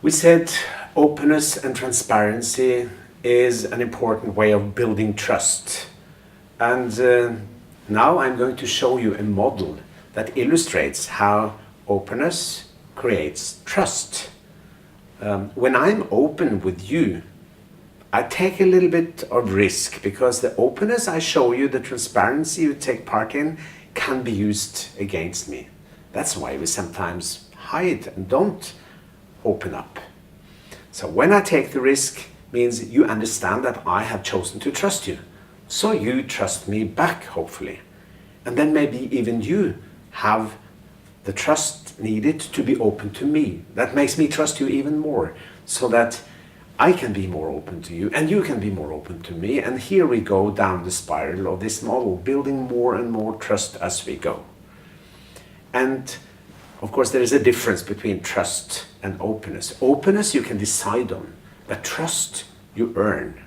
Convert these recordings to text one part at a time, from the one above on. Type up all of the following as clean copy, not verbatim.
We said openness and transparency is an important way of building trust. And now I'm going to show you a model that illustrates how openness creates trust. When I'm open with you, I take a little bit of risk because the openness I show you, the transparency you take part in, can be used against me. That's why we sometimes hide and don't open up. So when I take the risk, means you understand that I have chosen to trust you. So you trust me back, hopefully. And then maybe even you have the trust needed to be open to me. That makes me trust you even more, so that I can be more open to you and you can be more open to me. And here we go down the spiral of this model, building more and more trust as we go. And of course, there is a difference between trust and openness. Openness you can decide on, but trust you earn.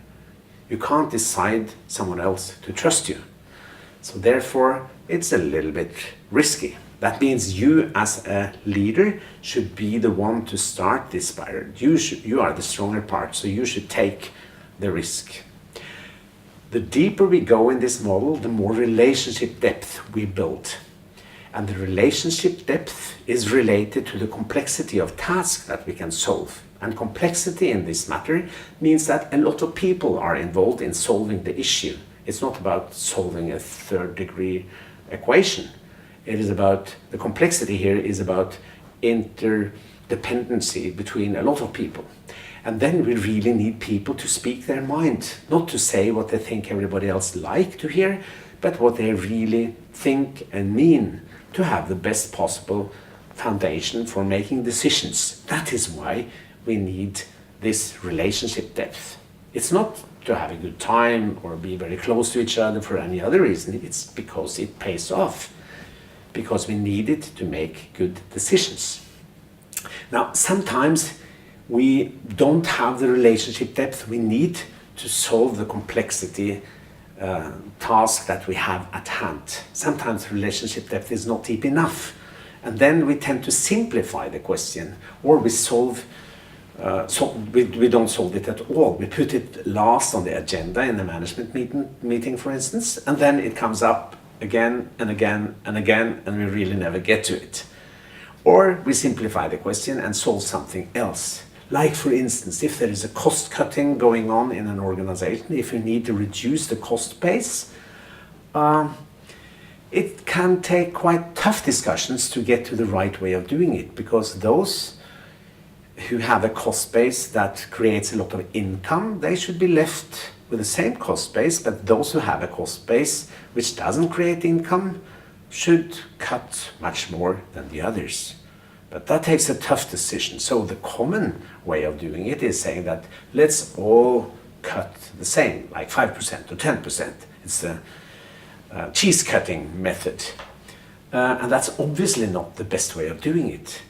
You can't decide someone else to trust you. So therefore, it's a little bit risky. That means you as a leader should be the one to start this spiral. You are the stronger part, so you should take the risk. The deeper we go in this model, the more relationship depth we build. And the relationship depth is related to the complexity of tasks that we can solve. And complexity in this matter means that a lot of people are involved in solving the issue. It's not about solving a third-degree equation. It is about, the complexity here is about interdependency between a lot of people. And then we really need people to speak their mind, not to say what they think everybody else like to hear, but what they really think and mean, to have the best possible foundation for making decisions. That is why we need this relationship depth. It's not to have a good time or be very close to each other for any other reason. It's because it pays off, because we need it to make good decisions. Now, sometimes we don't have the relationship depth we need to solve the complexity task that we have at hand. Sometimes relationship depth is not deep enough, and then we tend to simplify the question, or we we don't solve it at all. We put it last on the agenda in the management meeting, for instance, and then it comes up again and again and again, and we really never get to it. Or we simplify the question and solve something else. Like, for instance, if there is a cost cutting going on in an organization, if you need to reduce the cost base, it can take quite tough discussions to get to the right way of doing it, because those who have a cost base that creates a lot of income, they should be left with the same cost base, but those who have a cost base which doesn't create income should cut much more than the others. But that takes a tough decision. So the common way of doing it is saying that let's all cut the same, like 5% or 10%. It's the cheese cutting method. And that's obviously not the best way of doing it.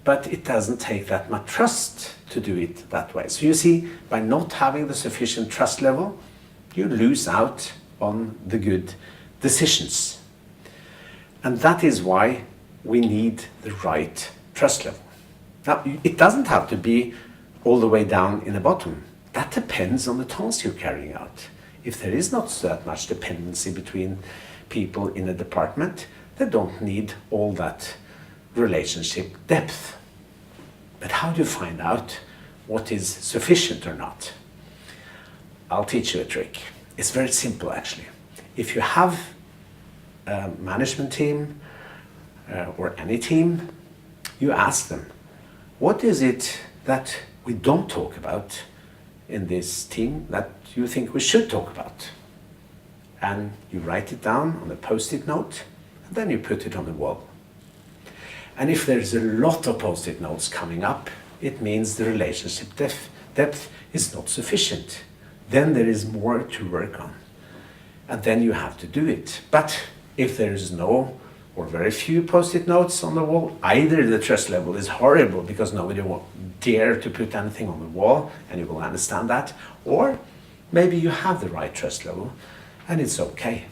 But it doesn't take that much trust to do it that way. So you see, by not having the sufficient trust level, you lose out on the good decisions. And that is why we need the right trust level. Now, it doesn't have to be all the way down in the bottom. That depends on the task you're carrying out. If there is not that much dependency between people in a department, they don't need all that relationship depth. But how do you find out what is sufficient or not? I'll teach you a trick. It's very simple, actually. If you have a management team or any team, you ask them, what is it that we don't talk about in this team that you think we should talk about? And you write it down on a post-it note, and then you put it on the wall. And if there's a lot of post-it notes coming up, it means the relationship depth is not sufficient. Then there is more to work on. And then you have to do it. But if there is no or very few post-it notes on the wall, either the trust level is horrible because nobody will dare to put anything on the wall, and you will understand that, or maybe you have the right trust level and it's okay.